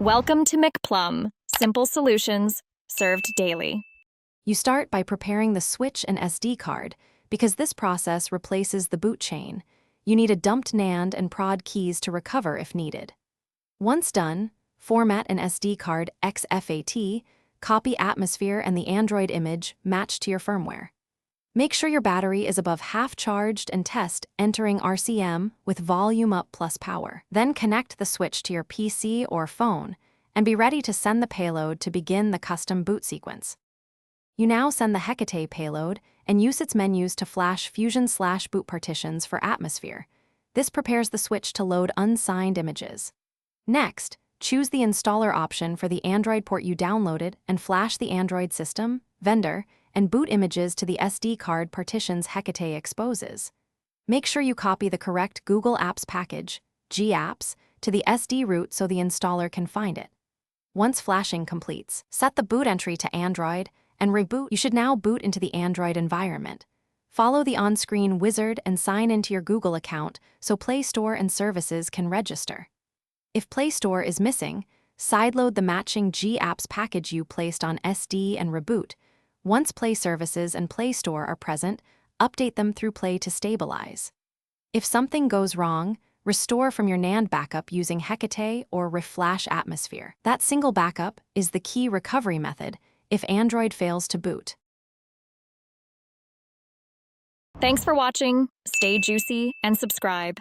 Welcome to McPlum, simple solutions served daily. You start by preparing the switch and SD card, because this process replaces the boot chain. You need a dumped NAND and prod keys to recover if needed. Once done, format an SD card XFAT, copy Atmosphere and the Android image matched to your firmware. Make sure your battery is above half charged and test entering RCM with volume up plus power. Then connect the switch to your PC or phone and be ready to send the payload to begin the custom boot sequence. You now send the Hecate payload and use its menus to flash Fusion/boot partitions for Atmosphere. This prepares the switch to load unsigned images. Next, choose the installer option for the Android port you downloaded and flash the Android system, vendor, and boot images to the SD card partitions Hecate exposes. Make sure you copy the correct Google Apps package, GApps, to the SD root so the installer can find it. Once flashing completes, set the boot entry to Android and reboot. You should now boot into the Android environment. Follow the on-screen wizard and sign into your Google account so Play Store and services can register. If Play Store is missing, sideload the matching GApps package you placed on SD and reboot. Once Play Services and Play Store are present, update them through Play to stabilize. If something goes wrong, restore from your NAND backup using Hecate or Reflash Atmosphere. That single backup is the key recovery method if Android fails to boot. Thanks for watching. Stay juicy and subscribe.